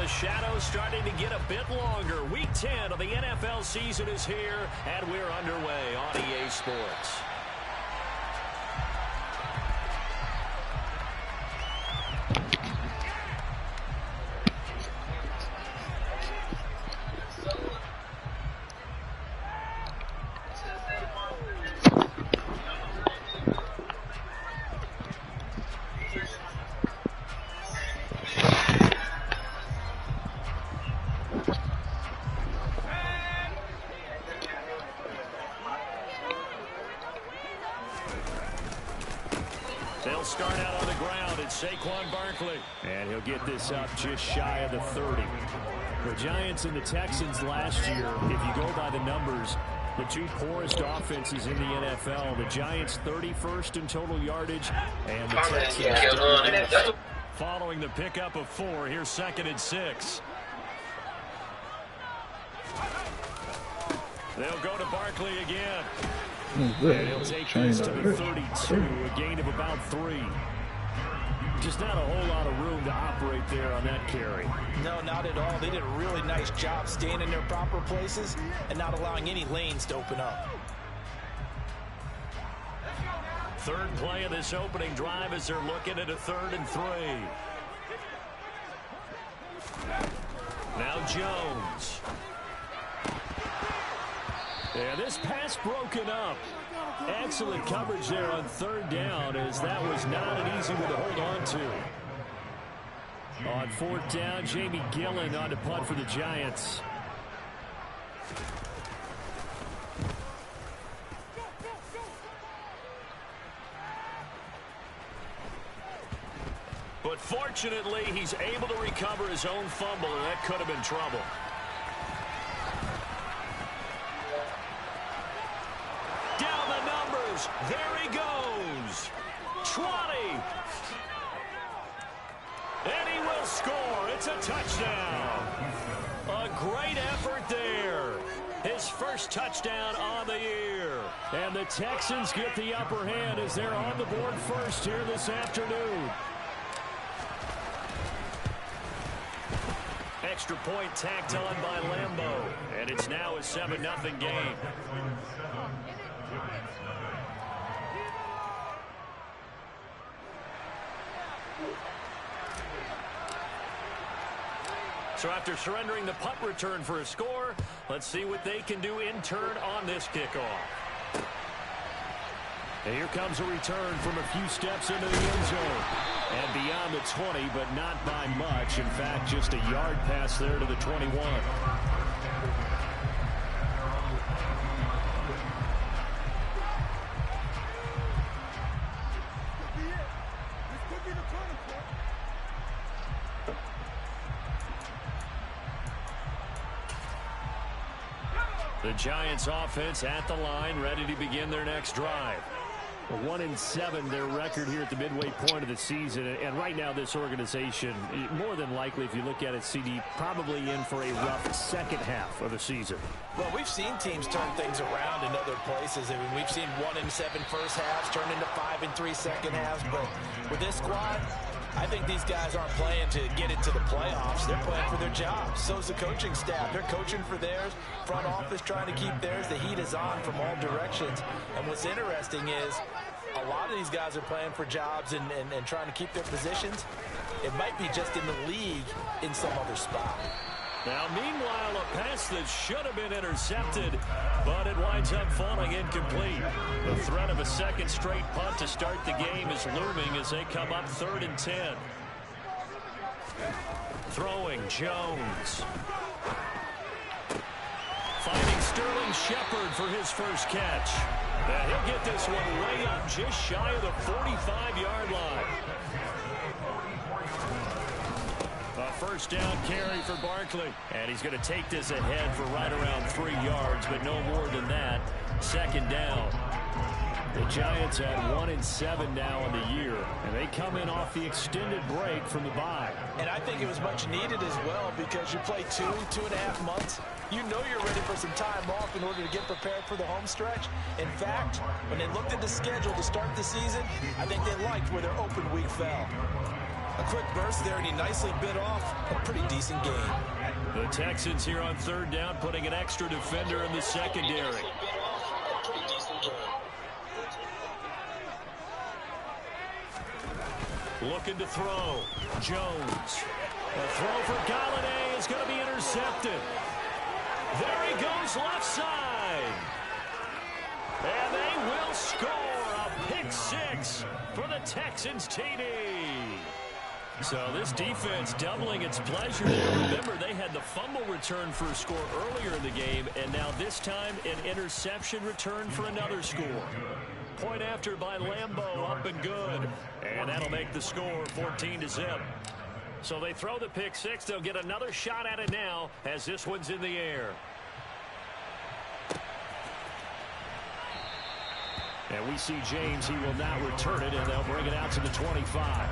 The shadow's starting to get a bit longer. Week 10 of the NFL season is here, and we're underway on EA Sports. They'll start out on the ground. It's Saquon Barkley. And he'll get this up just shy of the 30. The Giants and the Texans last year, if you go by the numbers, the two poorest offenses in the NFL. The Giants 31st in total yardage, and the Texans following the pickup of 4. Here's 2nd and 6. They'll go to Barkley again. And he'll take this to the 32, a gain of about 3. Just not a whole lot of room to operate there on that carry. No, not at all. They did a really nice job staying in their proper places and not allowing any lanes to open up. Third play of this opening drive as they're looking at a 3rd and 3. Now Jones. Yeah, this pass broken up. Excellent coverage there on 3rd down, as that was not an easy one to hold on to. On 4th down, Jamie Gillen on to punt for the Giants. But fortunately, he's able to recover his own fumble, and that could have been trouble. Down the numbers. There he goes. 20. And he will score. It's a touchdown. A great effort there. His first touchdown on the year. And the Texans get the upper hand as they're on the board first here this afternoon. Extra point tacked on by Lambeau. And it's now a 7-0 game. So after surrendering the punt return for a score, let's see what they can do in turn on this kickoff. And here comes a return from a few steps into the end zone. And beyond the 20, but not by much. In fact, just a yard pass there to the 21. The Giants offense at the line, ready to begin their next drive. 1-7 their record here at the midway point of the season, and right now this organization, more than likely, if you look at it, CD, probably in for a rough second half of the season. Well, we've seen teams turn things around in other places. I mean, we've seen 1-7 first halves turn into 5-3 second halves, but with this squad, I think these guys aren't playing to get into the playoffs. They're playing for their jobs. So's the coaching staff. They're coaching for theirs. Front office trying to keep theirs. The heat is on from all directions. And what's interesting is a lot of these guys are playing for jobs and trying to keep their positions. It might be just in the league in some other spot. Now, meanwhile, a pass that should have been intercepted, but it winds up falling incomplete. The threat of a second straight punt to start the game is looming as they come up 3rd and 10. Throwing, Jones. Finding Sterling Shepard for his first catch. Now he'll get this one way up just shy of the 45-yard line. A first down carry for Barkley. And he's going to take this ahead for right around 3 yards, but no more than that. 2nd down. The Giants at 1-7 now in the year, and they come in off the extended break from the bye. And I think it was much needed as well, because you play 2.5 months. You know you're ready for some time off in order to get prepared for the home stretch. In fact, when they looked at the schedule to start the season, I think they liked where their open week fell. A quick burst there, and he nicely bit off a pretty decent gain. The Texans here on third down, putting an extra defender in the secondary. Looking to throw. Jones. A throw for Galladay is going to be intercepted. There he goes left side. And they will score a pick six for the Texans TD. So this defense doubling its pleasure. Remember, they had the fumble return for a score earlier in the game, and now this time an interception return for another score. Point after by Lambeau, up and good. And that'll make the score 14-0. So they throw the pick six. They'll get another shot at it now as this one's in the air. And we see James. He will not return it, and they'll bring it out to the 25.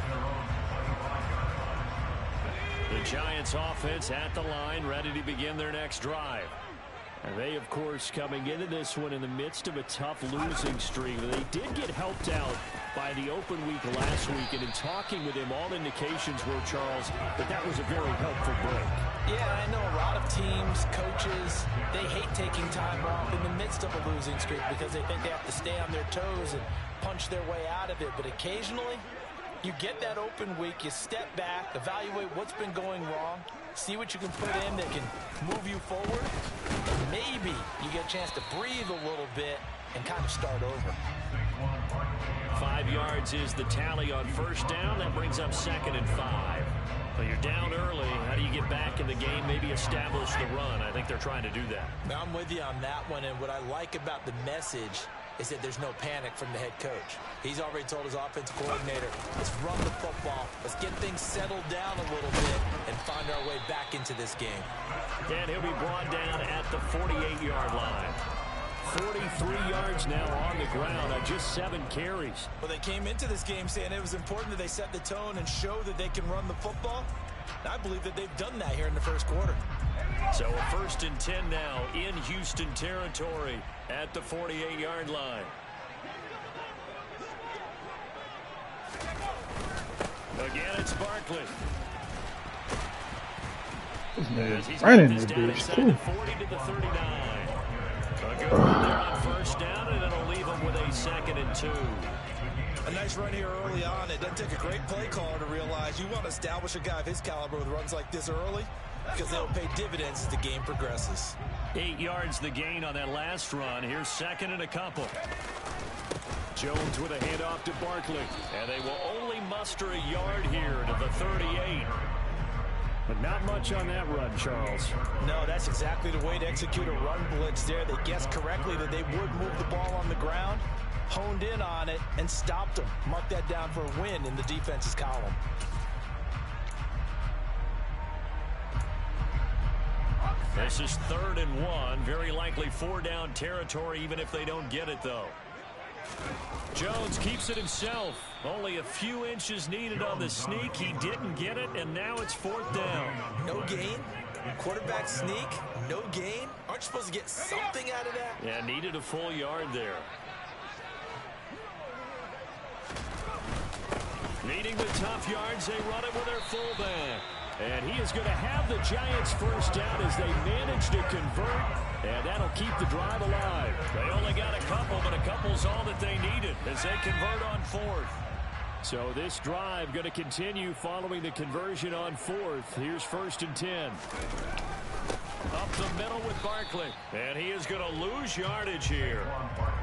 The Giants offense at the line, ready to begin their next drive. And they, of course, coming into this one in the midst of a tough losing streak. They did get helped out by the open week last week, and in talking with him, all indications were, Charles, that was a very helpful break. Yeah, I know a lot of teams, coaches, they hate taking time off in the midst of a losing streak because they think they have to stay on their toes and punch their way out of it. But occasionally, you get that open week, you step back, evaluate what's been going wrong, see what you can put in that can move you forward. Maybe you get a chance to breathe a little bit and kind of start over. 5 yards is the tally on first down. That brings up 2nd and 5. So you're down early. How do you get back in the game, maybe establish the run? I think they're trying to do that. Now, I'm with you on that one, and what I like about the message is that there's no panic from the head coach. He's already told his offensive coordinator, let's run the football, let's get things settled down a little bit and find our way back into this game. And he'll be brought down at the 48-yard line. 43 yards now on the ground on just 7 carries. Well, they came into this game saying it was important that they set the tone and show that they can run the football. I believe that they've done that here in the first quarter. So a 1st and 10 now in Houston territory at the 48-yard line. Again, it's Barkley. This man right in the bitch. Cool. 40 to the 39. A good run there on first down, and it'll leave them with a 2nd and 2. A nice run here early on. It doesn't take a great play caller to realize you want to establish a guy of his caliber with runs like this early because they'll pay dividends as the game progresses. 8 yards the gain on that last run. Here's 2nd and a couple. Jones with a handoff to Barkley. And they will only muster a yard here to the 38. But not much on that run, Charles. No, that's exactly the way to execute a run blitz there. They guessed correctly that they would move the ball on the ground, honed in on it, and stopped them. Mark that down for a win in the defense's column. This is 3rd and 1. Very likely 4-down territory, even if they don't get it, though. Jones keeps it himself. Only a few inches needed on the sneak. He didn't get it, and now it's 4th down. No gain. Quarterback sneak. No gain. Aren't you supposed to get something out of that? Yeah, needed a full yard there. Needing the tough yards, they run it with their fullback. And he is going to have the Giants first down as they manage to convert. And that'll keep the drive alive. They only got a couple, but a couple's all that they needed as they convert on 4th. So this drive going to continue following the conversion on 4th. Here's 1st and 10. Up the middle with Barkley. And he is going to lose yardage here.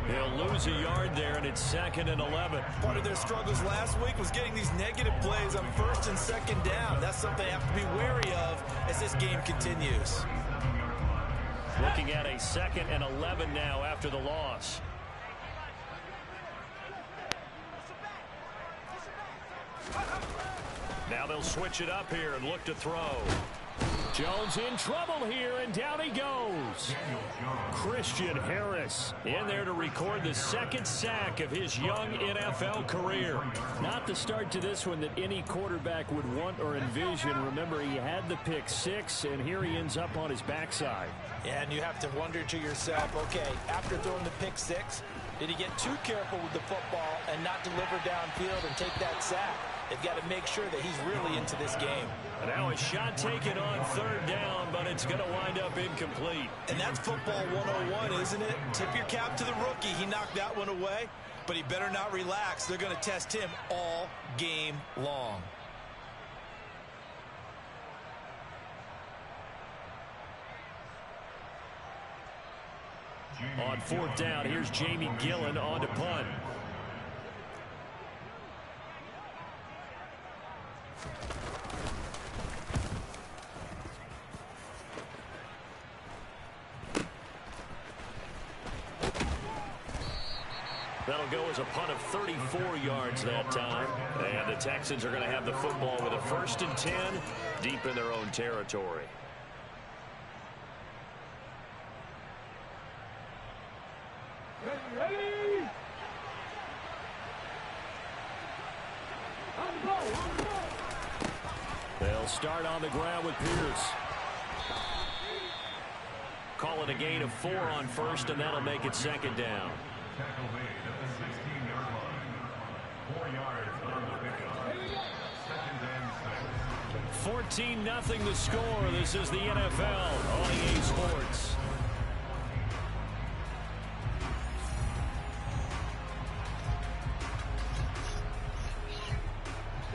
He'll lose a yard there, and it's 2nd and 11. Part of their struggles last week was getting these negative plays on 1st and 2nd down. That's something they have to be wary of as this game continues. Looking at a 2nd and 11 now after the loss. Now they'll switch it up here and look to throw. Jones in trouble here, and down he goes. Christian Harris in there to record the 2nd sack of his young NFL career. Not the start to this one that any quarterback would want or envision. Remember, he had the pick 6, and here he ends up on his backside. Yeah, and you have to wonder to yourself, okay, after throwing the pick 6, Did he get too careful with the football and not deliver downfield and take that sack? They've got to make sure that he's really into this game. And now a shot taken on third down, but it's going to wind up incomplete. And that's football 101, isn't it? Tip your cap to the rookie. He knocked that one away, but he better not relax. They're going to test him all game long. On fourth down, here's Jamie Gillen on to punt. That'll go as a punt of 34 yards that time. And the Texans are going to have the football with a 1st and 10 deep in their own territory. Ready. They'll start on the ground with Pierce. Call it a gain of 4 on first, and that'll make it 2nd down. 14-0 the score. This is the NFL on EA Sports.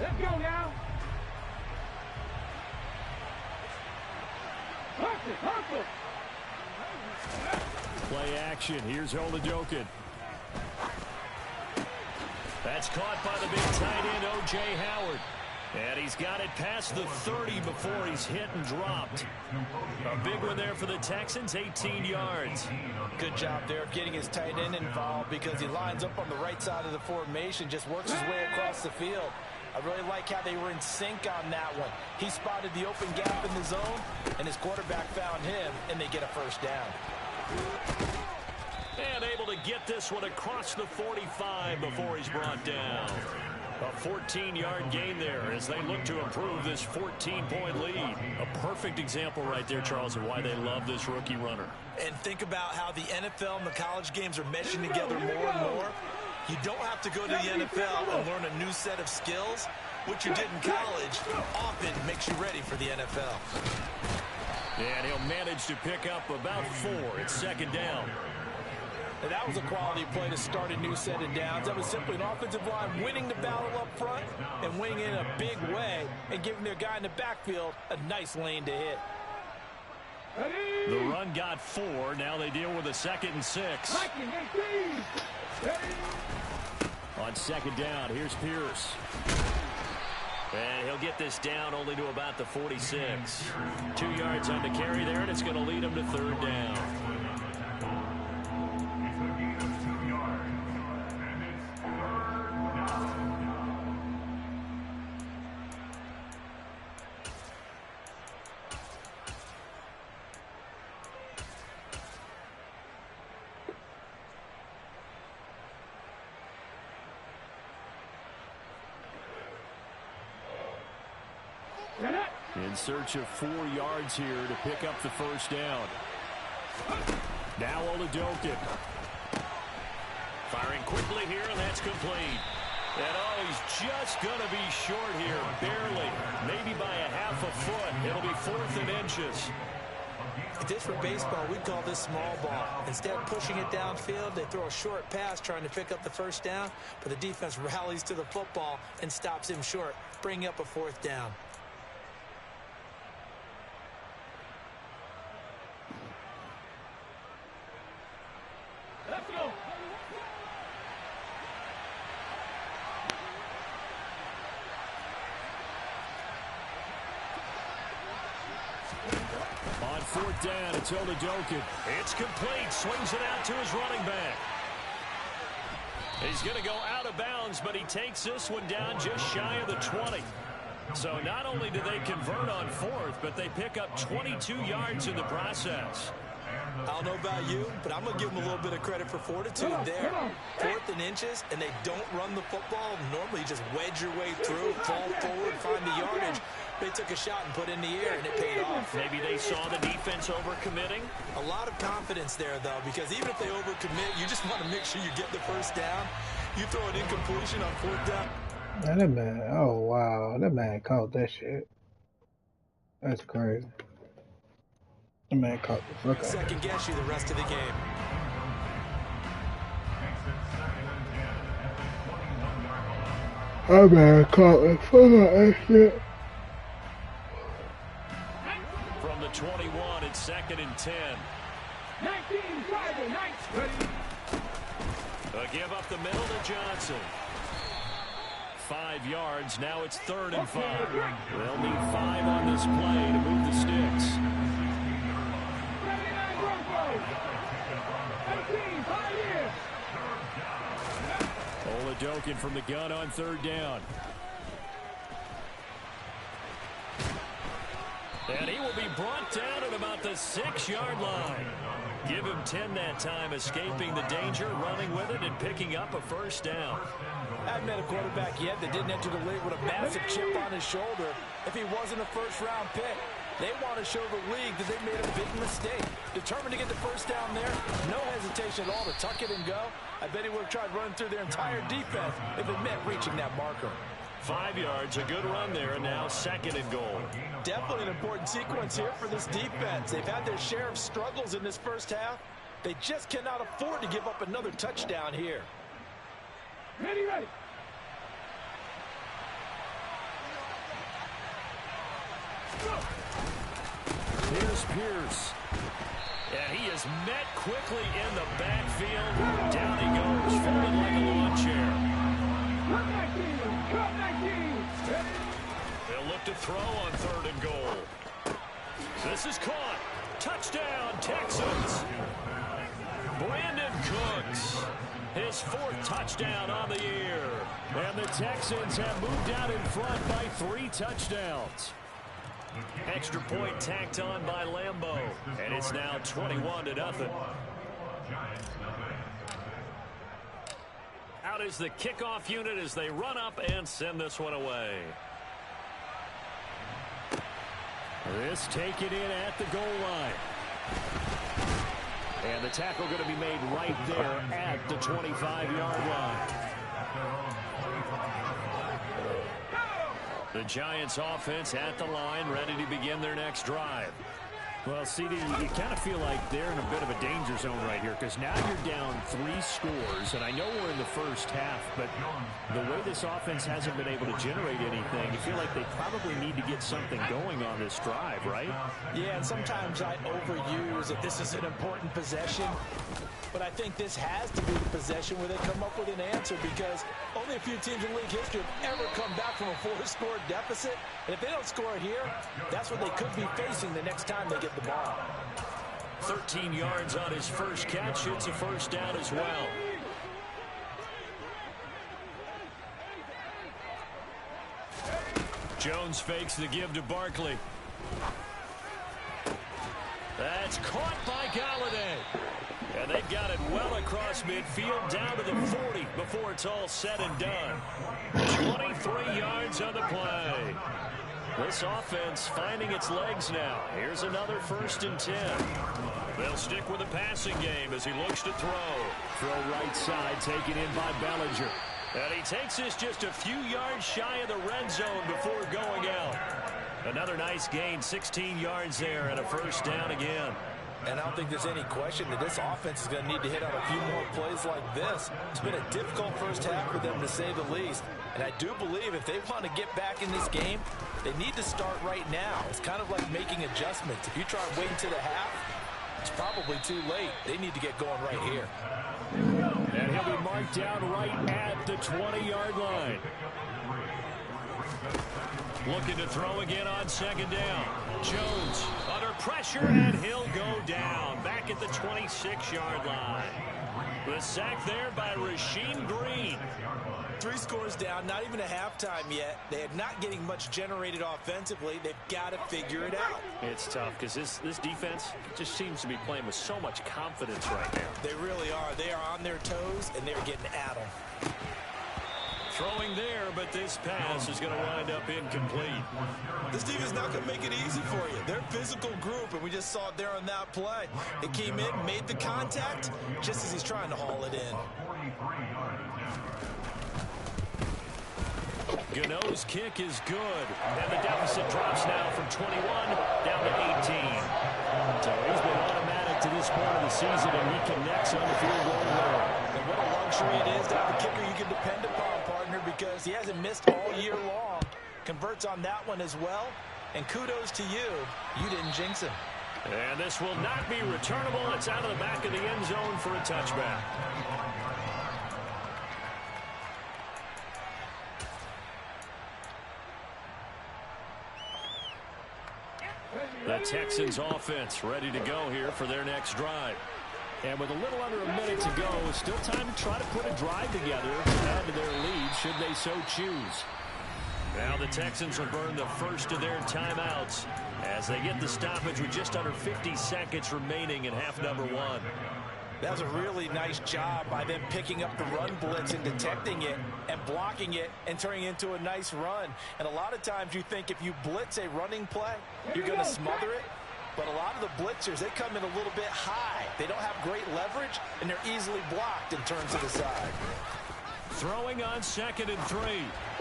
Let's go now. Hustle. Play action. Here's Olajokin. That's caught by the big tight end, O.J. Howard. And he's got it past the 30 before he's hit and dropped. A big one there for the Texans, 18 yards. Good job there of getting his tight end involved because he lines up on the right side of the formation, just works his way across the field. I really like how they were in sync on that one. He spotted the open gap in the zone, and his quarterback found him, and they get a 1st down. And able to get this one across the 45 before he's brought down. A 14-yard gain there as they look to improve this 14-point lead. A perfect example right there, Charles, of why they love this rookie runner. And think about how the NFL and the college games are meshing together more and more. You don't have to go to the NFL and learn a new set of skills. What you did in college often makes you ready for the NFL. And he'll manage to pick up about 4. It's 2nd down. And that was a quality play to start a new set of downs. That was simply an offensive line winning the battle up front and winning in a big way and giving their guy in the backfield a nice lane to hit. The run got 4. Now they deal with a 2nd and 6. On 2nd down, here's Pierce. And he'll get this down only to about the 46. 2 yards on the carry there, and it's going to lead him to 3rd down. In search of 4 yards here to pick up the 1st down. Now Olajokin. Firing quickly here, and that's complete. And he's just going to be short here, barely. Maybe by a half a foot. It'll be 4th and inches. If this were baseball, we'd call this small ball. Instead of pushing it downfield, they throw a short pass trying to pick up the 1st down, but the defense rallies to the football and stops him short, bringing up a 4th down. Let's go. On 4th down, it's Olajokin. It's complete. Swings it out to his running back. He's going to go out of bounds, but he takes this one down just shy of the 20. So not only do they convert on 4th, but they pick up 22 yards in the process. I don't know about you, but I'm going to give them a little bit of credit for fortitude there. 4th and inches, and they don't run the football. Normally, you just wedge your way through, fall forward, find the yardage. They took a shot and put it in the air, and it paid off. Maybe they saw the defense overcommitting. A lot of confidence there, though, because even if they overcommit, you just want to make sure you get the first down. You throw an incompletion on 4th down. Man, that man, oh wow, that man caught that shit. That's crazy. That man caught the fuck out. Second guess you the rest of the game. That man caught the fuck out that shit. From the 21, it's 2nd and 10. 19, driver, 19. A give up the middle to Johnson. 5 yards. Now it's 3rd and 5. They'll need 5 on this play to move the sticks. 79 Broncos. 18, 5 years. Oladokin from the gun on 3rd down. And he will be brought down at about the 6-yard line. Give him 10 that time, escaping the danger, running with it, and picking up a first down. I haven't met a quarterback yet that didn't enter the league with a massive chip on his shoulder. If he wasn't a first-round pick, they want to show the league that they made a big mistake. Determined to get the first down there, no hesitation at all to tuck it and go. I bet he would have tried running through their entire defense if it meant reaching that marker. 5 yards, a good run there, and now 2nd and goal. Definitely an important sequence here for this defense. They've had their share of struggles in this first half. They just cannot afford to give up another touchdown here. Ready, ready. Here's Pierce. And he is met quickly in the backfield. Down he goes, folded like a lawn chair. Cut 19, cut 19. They'll look to throw on 3rd and goal. This is caught. Touchdown, Texans. Brandon Cooks, his 4th touchdown on the year. And the Texans have moved out in front by 3 touchdowns. Extra point tacked on by Lambeau. And it's now 21-0. Out is the kickoff unit as they run up and send this one away. This taken in at the goal line. And the tackle going to be made right there at the 25-yard line. The Giants offense at the line, ready to begin their next drive. Well, CD, you kind of feel like they're in a bit of a danger zone right here because now you're down 3 scores, and I know we're in the first half, but the way this offense hasn't been able to generate anything, you feel like they probably need to get something going on this drive, right? Yeah, and sometimes I overuse that this is an important possession, but I think this has to be the possession where they come up with an answer because only a few teams in league history have ever come back from a 4-score deficit, and if they don't score here, that's what they could be facing the next time they get the ball. 13 yards on his first catch. It's a first down as well. Jones fakes the give to Barkley. That's caught by Galladay. And they've got it well across midfield down to the 40 before it's all said and done. 23 yards on the play. This offense finding its legs now. Here's another 1st and 10. They'll stick with the passing game as he looks to throw. Throw right side taken in by Bellinger. And he takes this just a few yards shy of the red zone before going out. Another nice gain, 16 yards there and a first down again. And I don't think there's any question that this offense is going to need to hit on a few more plays like this. It's been a difficult first half for them, to say the least. And I do believe if they want to get back in this game, they need to start right now. It's kind of like making adjustments. If you try waiting to the half, it's probably too late. They need to get going right here. And he'll be marked down right at the 20-yard line. Looking to throw again on 2nd down. Jones under pressure, and he'll go down back at the 26-yard line. The sack there by Rasheem Green. 3 scores down, not even a halftime yet. They are not getting much generated offensively. They've got to figure it out. It's tough because this defense just seems to be playing with so much confidence right now. They really are. They are on their toes, and they're getting at them. Throwing there, but this pass is going to wind up incomplete. This defense is not going to make it easy for you. They're a physical group, and we just saw it there on that play. It came in, made the contact, just as he's trying to haul it in. Gano's kick is good, and the deficit drops now from 21 down to 18. So he's been automatic to this point of the season, and he connects on the field goal there. And what a luxury it is to have a kicker you can depend upon, partner, because he hasn't missed all year long. Converts on that one as well, and kudos to you. You didn't jinx him. And this will not be returnable. It's out of the back of the end zone for a touchback. The Texans offense ready to go here for their next drive. And with a little under a minute to go, still time to try to put a drive together to add to their lead should they so choose. Now the Texans will burn the first of their timeouts as they get the stoppage with just under 50 seconds remaining in half number 1. That was a really nice job by them picking up the run blitz and detecting it and blocking it and turning it into a nice run. And a lot of times you think if you blitz a running play, you're going to smother it. But a lot of the blitzers, they come in a little bit high. They don't have great leverage, and they're easily blocked and turned to the side. Throwing on 2nd and 3.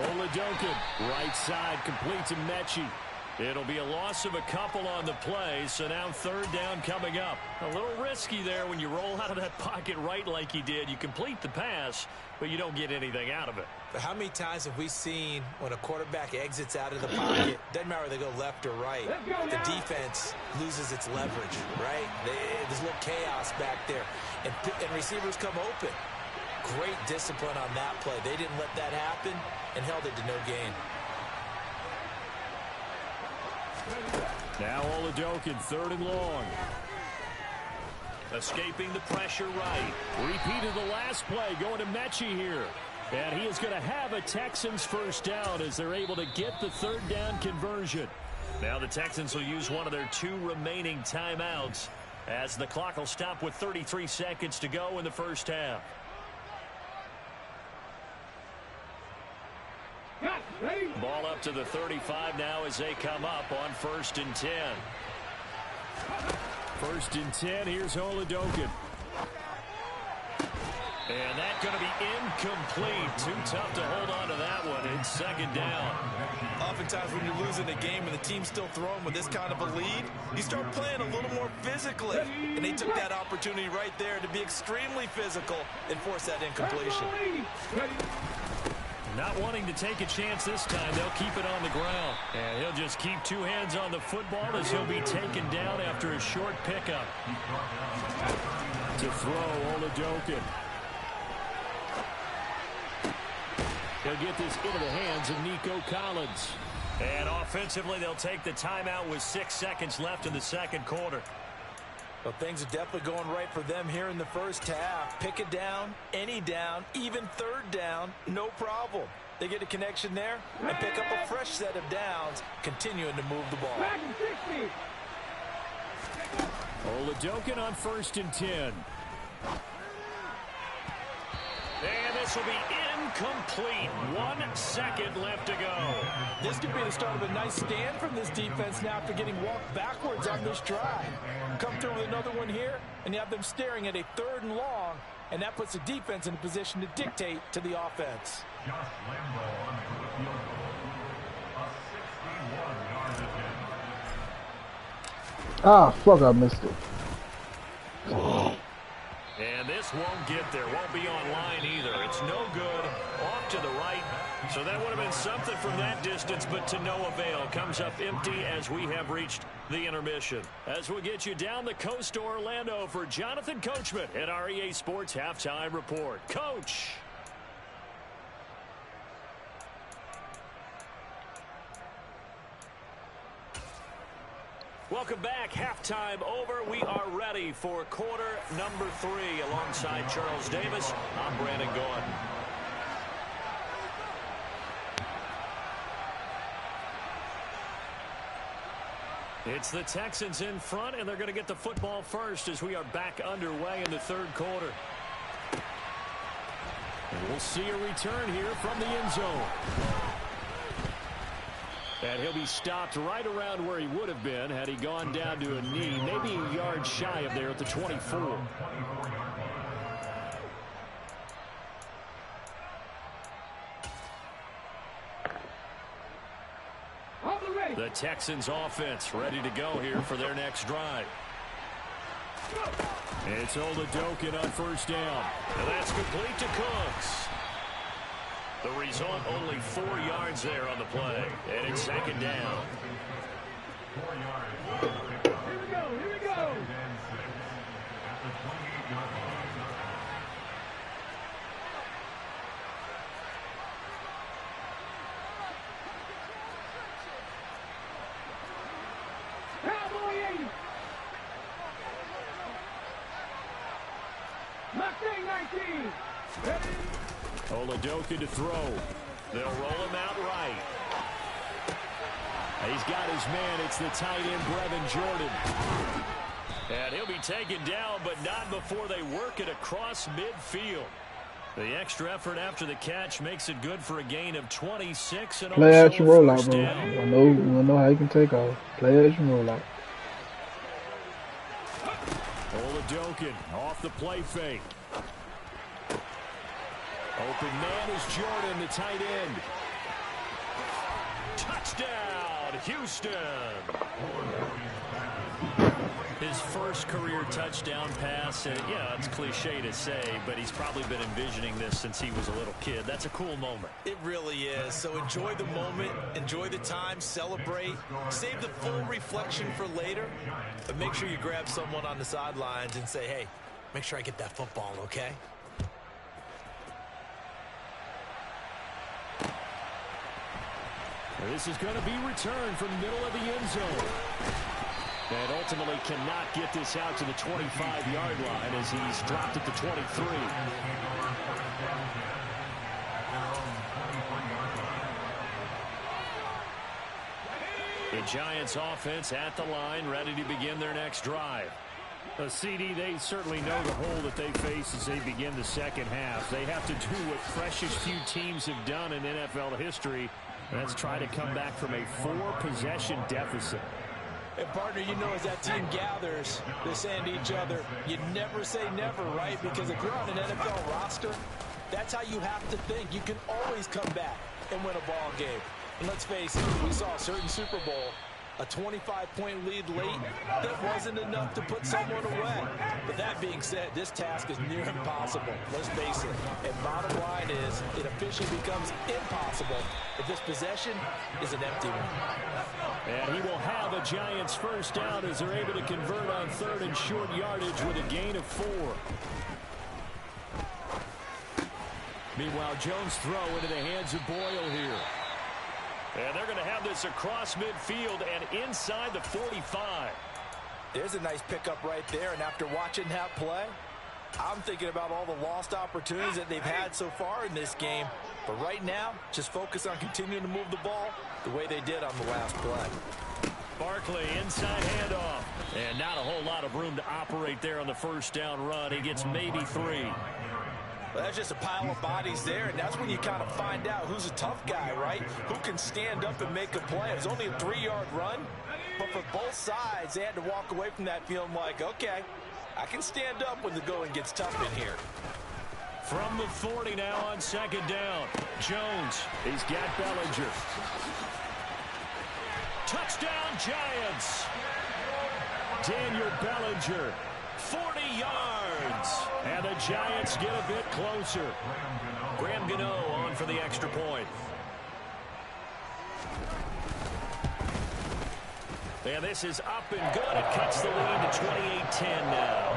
Oladokin, right side, complete to Mechie. It'll be a loss of a couple on the play, so now 3rd down coming up. A little risky there when you roll out of that pocket right like he did. You complete the pass, but you don't get anything out of it. But how many times have we seen when a quarterback exits out of the pocket, doesn't matter whether they go left or right, the defense loses its leverage, right? There's a little chaos back there, and receivers come open. Great discipline on that play. They didn't let that happen and held it to no gain. Now Oladokin, 3rd and long. Escaping the pressure right. Repeat of the last play, going to Mechie here. And he is going to have a Texans first down as they're able to get the 3rd down conversion. Now the Texans will use one of their 2 remaining timeouts as the clock will stop with 33 seconds to go in the first half. Ball up to the 35 now as they come up on 1st and 10. 1st and 10, here's Oladokin. And that's going to be incomplete. Too tough to hold on to that one. It's 2nd down. Oftentimes when you're losing a game and the team's still throwing with this kind of a lead, you start playing a little more physically. And they took that opportunity right there to be extremely physical and force that incompletion. Not wanting to take a chance this time, they'll keep it on the ground. And he'll just keep 2 hands on the football as he'll be taken down after a short pickup. To throw, Oladokin. He'll get this into the hands of Nico Collins. And offensively, they'll take the timeout with 6 seconds left in the 2nd quarter. Well, things are definitely going right for them here in the first half. Pick it down, any down, even 3rd down, no problem. They get a connection there and pick up a fresh set of downs, continuing to move the ball. Oladokin on 1st and 10. And this will be incomplete. 1 second left to go. This could be the start of a nice stand from this defense now after getting walked backwards on this drive. Come through with another one here, and you have them staring at a 3rd and long, and that puts the defense in a position to dictate to the offense. Ah, fuck, I missed it. And this won't get there. Won't be online either. It's no good. Off to the right. So that would have been something from that distance, but to no avail. Comes up empty as we have reached the intermission. As we get you down the coast to Orlando for Jonathan Coachman at our EA Sports Halftime Report. Coach. Welcome back. Halftime over. We are ready for quarter number 3 alongside Charles Davis. I'm Brandon Gordon. It's the Texans in front, and they're going to get the football first as we are back underway in the third quarter. And we'll see a return here from the end zone. And he'll be stopped right around where he would have been had he gone down to a knee, maybe a yard shy of there at the 24. The Texans offense ready to go here for their next drive. It's Oladokin on first down. And that's complete to Cooks. The result, only 4 yards there on the play. And it's second down. 4 yards. Here we go, here we go. Oladokin to throw. They'll roll him out right. He's got his man. It's the tight end, Brevin Jordan. And he'll be taken down, but not before they work it across midfield. The extra effort after the catch makes it good for a gain of 26 and play also action rollout, bro. down. We'll know how you can take off. Play action rollout. Oladokin off the play fake. Open man is Jordan, the tight end. Touchdown, Houston. His first career touchdown pass. Yeah, it's cliche to say, but he's probably been envisioning this since he was a little kid. That's a cool moment. It really is. So enjoy the moment, enjoy the time, celebrate, save the full reflection for later, but make sure you grab someone on the sidelines and say, hey, make sure I get that football, okay? This is going to be returned from the middle of the end zone. And ultimately cannot get this out to the 25-yard line as he's dropped at the 23. The Giants offense at the line, ready to begin their next drive. CD, they certainly know the hole that they face as they begin the second half. They have to do what precious few teams have done in NFL history. Let's try to come back from a 4-possession deficit. And partner, you know, as that team gathers, they're saying to each other, you never say never, right? Because if you're on an NFL roster, that's how you have to think. You can always come back and win a ball game. And let's face it, we saw a certain Super Bowl, a 25-point lead late, that wasn't enough to put someone away. But that being said, this task is near impossible. Let's face it. And bottom line is, it officially becomes impossible if this possession is an empty one. And he will have a Giants first down as they're able to convert on third and short yardage with a gain of 4. Meanwhile, Jones' throw into the hands of Boyle here. And they're going to have this across midfield and inside the 45. There's a nice pickup right there, and after watching that play, I'm thinking about all the lost opportunities that they've had so far in this game. But right now, just focus on continuing to move the ball the way they did on the last play. Barkley, inside handoff. And not a whole lot of room to operate there on the first down run. He gets maybe 3. Well, that's just a pile of bodies there, and that's when you kind of find out who's a tough guy, right? Who can stand up and make a play. It was only a 3-yard run, but for both sides, they had to walk away from that feeling like, okay, I can stand up when the going gets tough in here. From the 40 now on second down. Jones, he's got Bellinger. Touchdown, Giants. Daniel Bellinger, 40 yards. And the Giants get a bit closer. Graham Gano on for the extra point. And this is up and good. It cuts the lead to 28-10 now.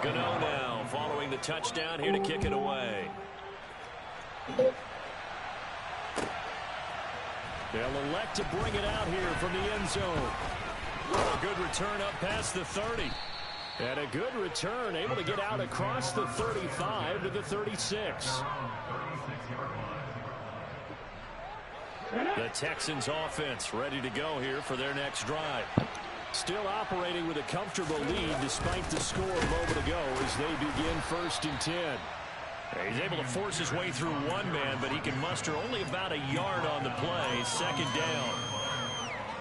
Gano now following the touchdown here to kick it away. They'll elect to bring it out here from the end zone. A good return up past the 30. And a good return, able to get out across the 35 to the 36. The Texans offense ready to go here for their next drive. Still operating with a comfortable lead despite the score a moment ago as they begin 1st and 10. He's able to force his way through one man, but he can muster only about a yard on the play. 2nd down.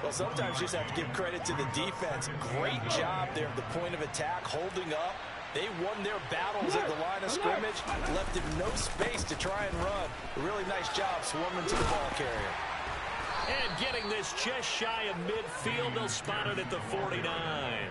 Well, sometimes you just have to give credit to the defense. Great job there at the point of attack, holding up. They won their battles at the line of scrimmage, left him no space to try and run. A really nice job swarming to the ball carrier. And getting this just shy of midfield, they'll spot it at the 49.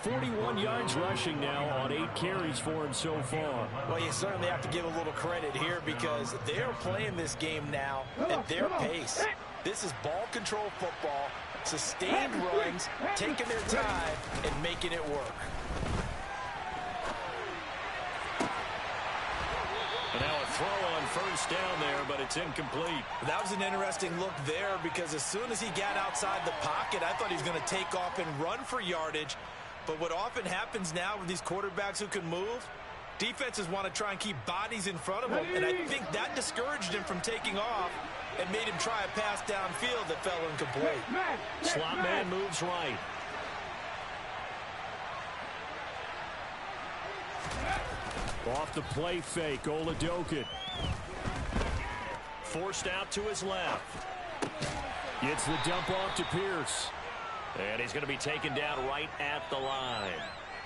41 yards rushing now on 8 carries for him so far. Well, you certainly have to give a little credit here because they're playing this game now at their pace. This is ball control football, sustained runs, taking their time, and making it work. And now a throw on 1st down there, but it's incomplete. That was an interesting look there because as soon as he got outside the pocket, I thought he was going to take off and run for yardage. But what often happens now with these quarterbacks who can move, defenses want to try and keep bodies in front of them. And I think that discouraged him from taking off and made him try a pass downfield that fell incomplete. Slot man moves right. Off the play fake, Oladokin. Forced out to his left. Gets the dump off to Pierce. And he's going to be taken down right at the line.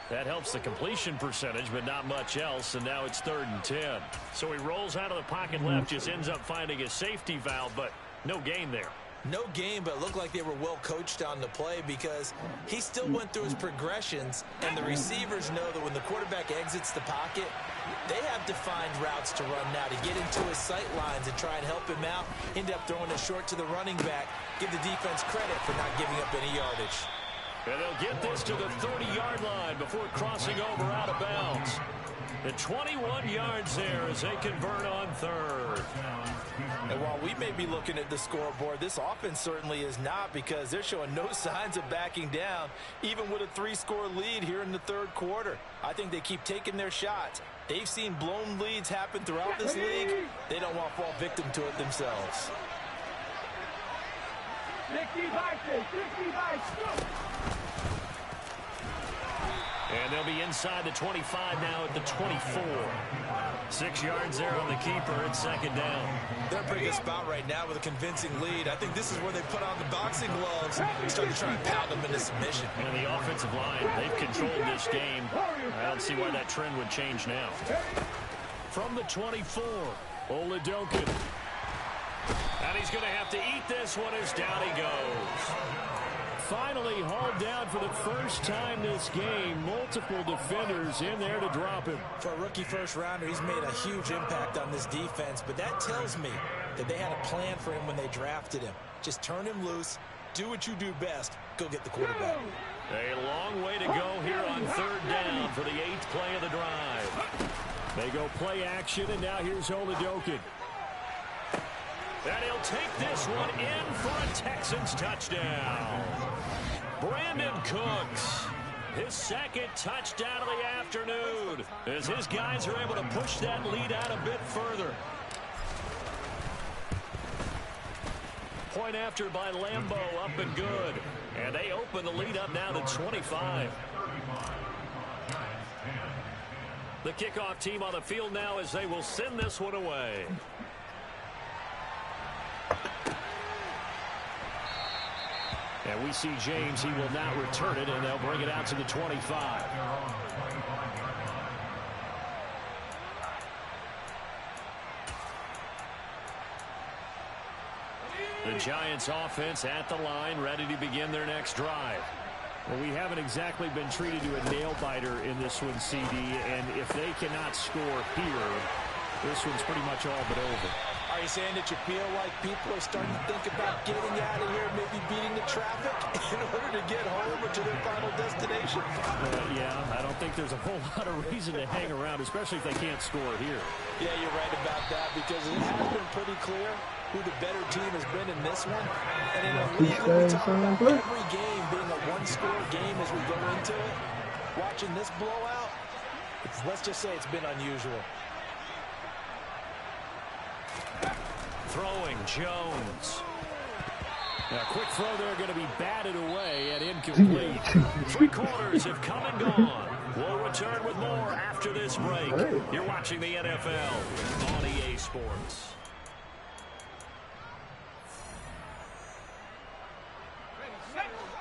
That helps the completion percentage, but not much else, and now it's 3rd and 10. So he rolls out of the pocket left, just ends up finding a safety valve, but no gain there. No game, but it looked like they were well coached on the play because he still went through his progressions, and the receivers know that when the quarterback exits the pocket, they have defined routes to run now to get into his sight lines and try and help him out. End up throwing it short to the running back. Give the defense credit for not giving up any yardage. And they'll get this to the 30-yard line before crossing over out of bounds. The 21 yards there as they convert on 3rd. And while we may be looking at the scoreboard, this offense certainly is not because they're showing no signs of backing down, even with a 3-score lead here in the 3rd quarter. I think they keep taking their shots. They've seen blown leads happen throughout this league. They don't want to fall victim to it themselves. And they'll be inside the 25 now at the 24. 6 yards there on the keeper at 2nd down. They're in a pretty good spot right now with a convincing lead. I think this is where they put on the boxing gloves and start to try and pound them into submission. And the offensive line, they've controlled this game. I don't see why that trend would change now. From the 24, Oladokin. And he's going to have to eat this one as down he goes. Finally hauled down for the first time this game. Multiple defenders in there to drop him. For a rookie first-rounder, he's made a huge impact on this defense, but that tells me that they had a plan for him when they drafted him. Just turn him loose, do what you do best, go get the quarterback. A long way to go here on 3rd down for the 8th play of the drive. They go play action, and now here's Oladokin. And he'll take this one in for a Texans touchdown. Brandon Cooks, his 2nd touchdown of the afternoon, as his guys are able to push that lead out a bit further. Point after by Lambo, up and good. And they open the lead up now to 25. The kickoff team on the field now as they will send this one away. And we see James, he will not return it, and they'll bring it out to the 25. The Giants offense at the line, ready to begin their next drive. Well, we haven't exactly been treated to a nail-biter in this one, CD, and if they cannot score here, this one's pretty much all but over. Are you saying that you feel like people are starting to think about getting out of here, maybe beating the traffic in order to get home or to their final destination? Yeah, I don't think there's a whole lot of reason to hang around, especially if they can't score here. Yeah, you're right about that because it has been pretty clear who the better team has been in this one. And in a league that we talk about every game being a one-score game as we go into it, watching this blowout, let's just say it's been unusual. Throwing Jones. Now, quick throw there going to be batted away and incomplete. 3 quarters have come and gone. We'll return with more after this break. You're watching the NFL on EA Sports.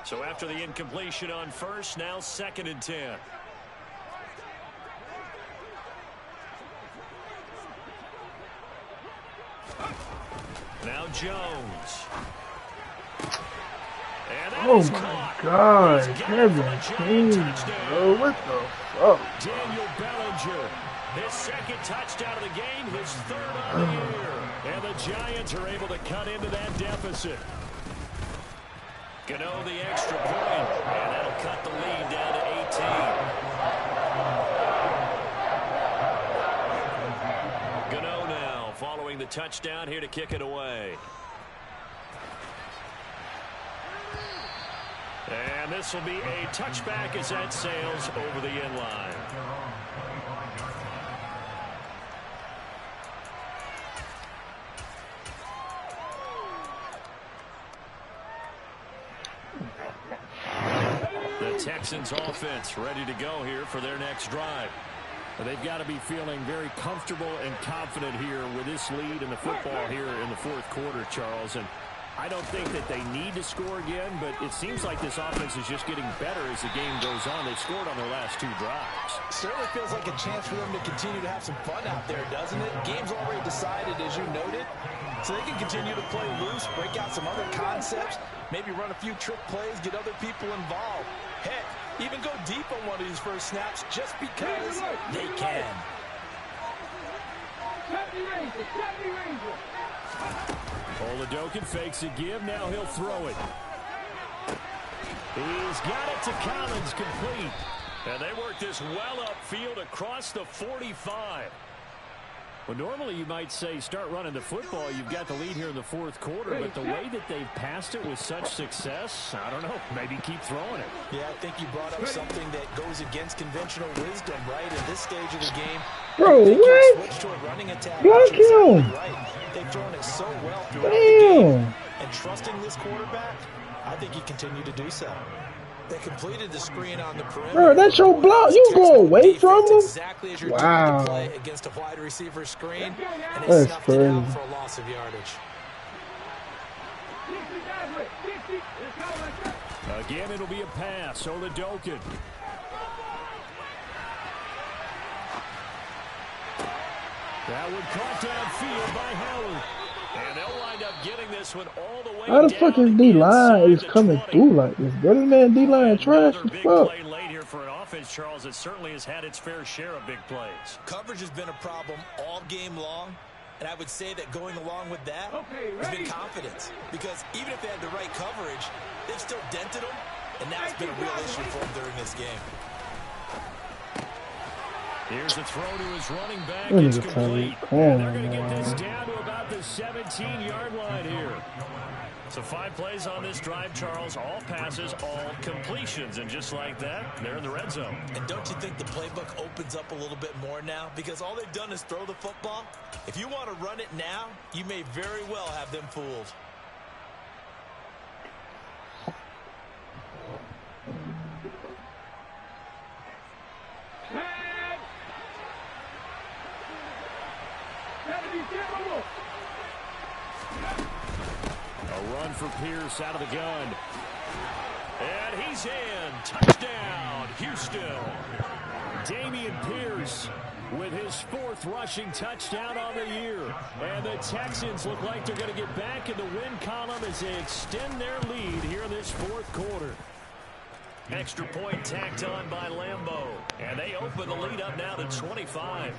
So after the incompletion on first, now 2nd and 10. Now Jones. Oh my God, Kevin King, bro, what the fuck? Daniel Bellinger, his 2nd touchdown of the game, his 3rd of the year. And the Giants are able to cut into that deficit. Gano the extra point, and that'll cut the lead down to 18. Gano now following the touchdown here to kick it away. And this will be a touchback as that sails over the end line. The Texans offense ready to go here for their next drive. They've got to be feeling very comfortable and confident here with this lead in the football here in the 4th quarter, Charles. And I don't think that they need to score again, but it seems like this offense is just getting better as the game goes on. They've scored on their last 2 drives. Certainly feels like a chance for them to continue to have some fun out there, doesn't it? Game's already decided, as you noted, so they can continue to play loose, break out some other concepts, maybe run a few trick plays, get other people involved. Heck, even go deep on one of these first snaps just because they can. Oladokin fakes a give. Now he'll throw it. He's got it to Collins, complete. And they work this well upfield across the 45. Well, normally you might say start running the football. You've got the lead here in the 4th quarter, but the way that they've passed it with such success, I don't know, maybe keep throwing it. Yeah, I think you brought up something that goes against conventional wisdom, right? In this stage of the game, Bro, what? switch to a running attack. Block him. Right. They've thrown it so well throughout the Damn. game. And trusting this quarterback, I think you continue to do so. They completed the screen on the perimeter. Bro, that's your block. You go away from him? Exactly as you're Wow. doing the play against a wide receiver screen, and they That's snuffed it out crazy. for a loss of yardage. Again, it'll be a pass. Oladokin. That one caught downfield by Howard. And they'll wind up getting this one all the way How the down fuck is D-line inside is the coming 20. through like this? Brother, man, D-line trash. Another What the big fuck? play late here for an offense, Charles, that certainly has had its fair share of big plays. Coverage has been a problem all game long, and I would say that going along with that has been confidence. Because even if they had the right coverage, they've still dented them, and that's been a real issue for them during this game. Here's a throw to his running back. That It's nigga complete. Tyreek And they're going to Cohen, get this man. down to about the 17-yard line here. So 5 plays on this drive, Charles. All passes, all completions. And just like that, they're in the red zone. And don't you think the playbook opens up a little bit more now? Because all they've done is throw the football. If you want to run it now, you may very well have them fooled. A run for Pierce out of the gun. And he's in. Touchdown, Houston. Damian Pierce with his 4th rushing touchdown on the year. And the Texans look like they're going to get back in the win column as they extend their lead here in this 4th quarter. Extra point tacked on by Lambeau. And they open the lead up now to 25.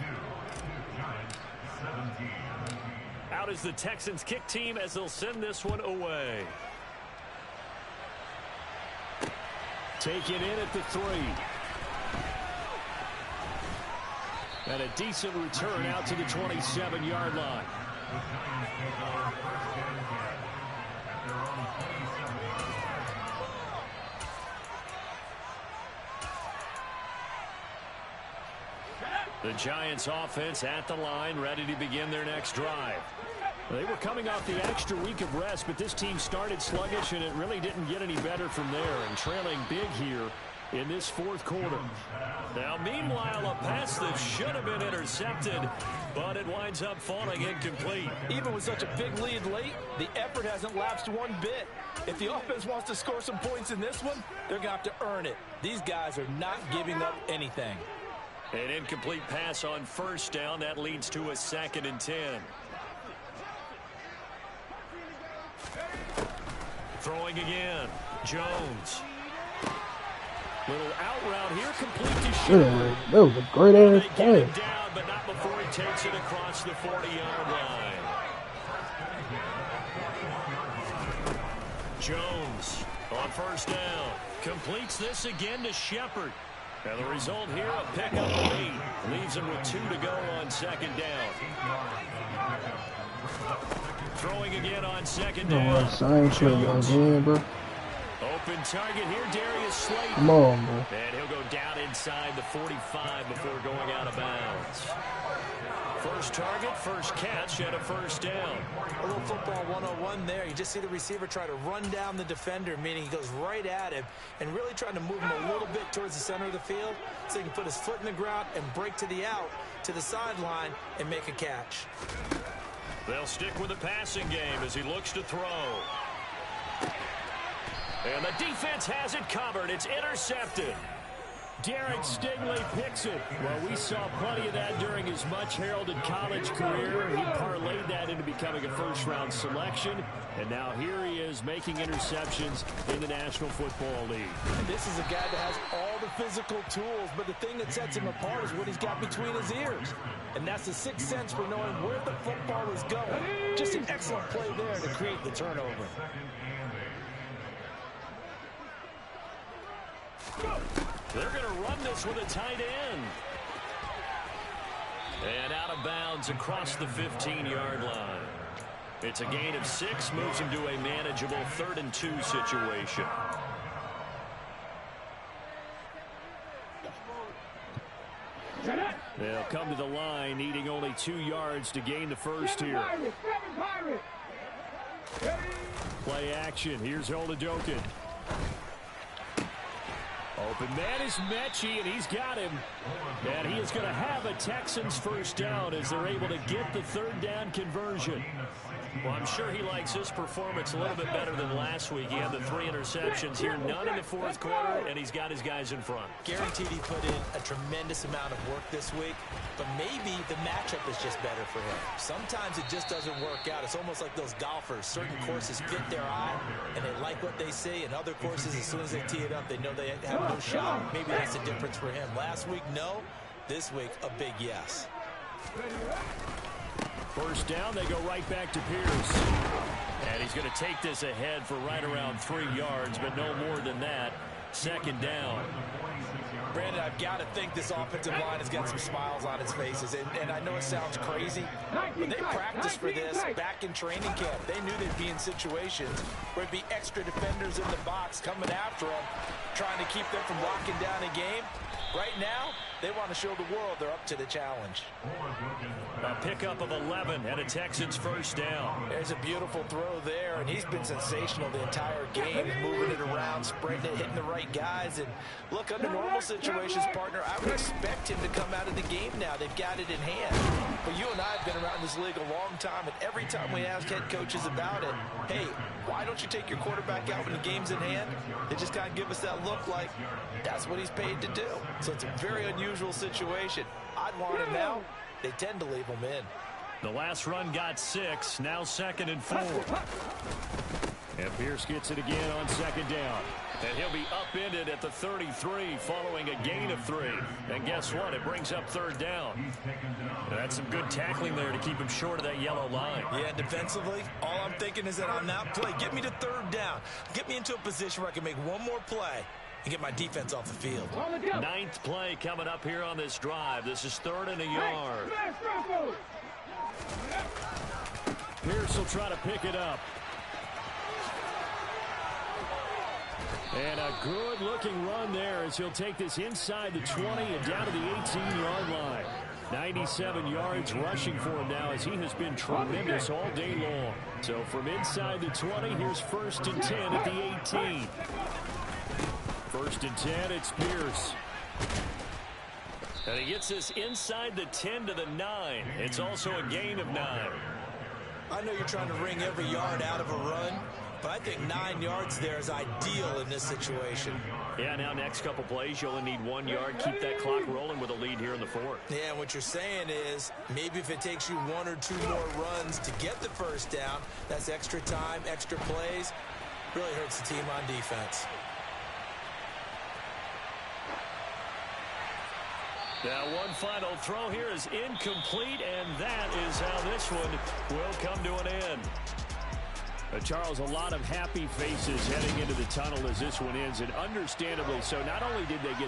Out is the Texans kick team as they'll send this one away. Take it in at the 3. And a decent return out to the 27-yard line. The Giants offense at the line, ready to begin their next drive. They were coming off the extra week of rest, but this team started sluggish, and it really didn't get any better from there, and trailing big here in this fourth quarter. Now, meanwhile, a pass that should have been intercepted, but it winds up falling incomplete. Even with such a big lead late, the effort hasn't lapsed one bit. If the offense wants to score some points in this one, they're going to have to earn it. These guys are not giving up anything. An incomplete pass on first down. That leads to a 2nd and 10. Throwing again. Jones. Little out route here, complete to Shepard. That was a great ass They get him play. down, but not before he takes it across the 40-yard line. Jones on first down. Completes this again to Shepard. And the result here, a pickup of 8. Leaves him with 2 to go on 2nd down. Throwing again on 2nd down. Same play again, bro. Open target here, Darius Slayton. Come on, bro. And he'll go down inside the 45 before going out of bounds. First target, first catch, and a first down. A little football 101 there. You just see the receiver try to run down the defender, meaning he goes right at him and really trying to move him a little bit towards the center of the field so he can put his foot in the ground and break to the out, to the sideline, and make a catch. They'll stick with the passing game as he looks to throw. And the defense has it covered. It's intercepted. Derek Stingley picks it. Well, we saw plenty of that during his much-heralded college career. He parlayed that into becoming a first-round selection. And now here he is making interceptions in the National Football League. And this is a guy that has all the physical tools, but the thing that sets him apart is what he's got between his ears. And that's the sixth sense for knowing where the football is going. Just an excellent play there to create the turnover. They're going to run this with a tight end. And out of bounds across the 15-yard line. It's a gain of 6, moves him to a manageable 3rd and 2 situation. They'll come to the line, needing only 2 yards to gain the first here. Play action. Here's Oladokin. Open man is Mechie, and he's got him. And he is going to have a Texans first down as they're able to get the 3rd down conversion. Well, I'm sure he likes his performance a little bit better than last week. He had the 3 interceptions here, none in the 4th quarter, and he's got his guys in front. Guaranteed he put in a tremendous amount of work this week, but maybe the matchup is just better for him. Sometimes it just doesn't work out. It's almost like those golfers. Certain courses fit their eye, and they like what they see, and other courses, as soon as they tee it up, they know they have no shot. Maybe that's the difference for him. Last week, no. This week, a big yes. First down, they go right back to Pierce. And he's going to take this ahead for right around 3 yards, but no more than that. 2nd down. Brandon, I've got to think this offensive line has got some smiles on its faces. And I know it sounds crazy, but they practiced for this back in training camp. They knew they'd be in situations where it'd be extra defenders in the box coming after them, trying to keep them from locking down a game. Right now, they want to show the world they're up to the challenge. A pickup of 11 and a Texans first down. There's a beautiful throw there, and he's been sensational the entire game. He's moving it around, spreading it, hitting the right guys. And look, under normal situations, partner, I would expect him to come out of the game now. They've got it in hand. But you and I have been around this league a long time, and every time we ask head coaches about it, hey, why don't you take your quarterback out when the game's in hand? They just kind of give us that look like that's what he's paid to do. So it's a very unusual situation. I'd want him now. They tend to leave him in. The last run got 6, now 2nd and 4. And Pierce gets it again on 2nd down. And he'll be upended at the 33 following a gain of 3. And guess what? It brings up 3rd down. That's some good tackling there to keep him short of that yellow line. Yeah, defensively, all I'm thinking is that on that play, get me to 3rd down. Get me into a position where I can make one more play and get my defense off the field. 9th play coming up here on this drive. This is 3rd and a yard. Pierce will try to pick it up. And a good-looking run there as he'll take this inside the 20 and down to the 18-yard line. 97 yards rushing for him now as he has been tremendous all day long. So from inside the 20, here's 1st and 10 at the 18. 1st and 10, it's Pierce. And he gets this inside the 10 to the 9. It's also a gain of 9. I know you're trying to wring every yard out of a run, but I think 9 yards there is ideal in this situation. Yeah, now next couple plays, you only need 1 yard. Keep that clock rolling with a lead here in the 4th. Yeah, and what you're saying is maybe if it takes you 1 or 2 more runs to get the 1st down, that's extra time, extra plays. Really hurts the team on defense. Now one final throw here is incomplete, and that is how this one will come to an end. Charles, a lot of happy faces heading into the tunnel as this one ends, and understandably so. Not only did they get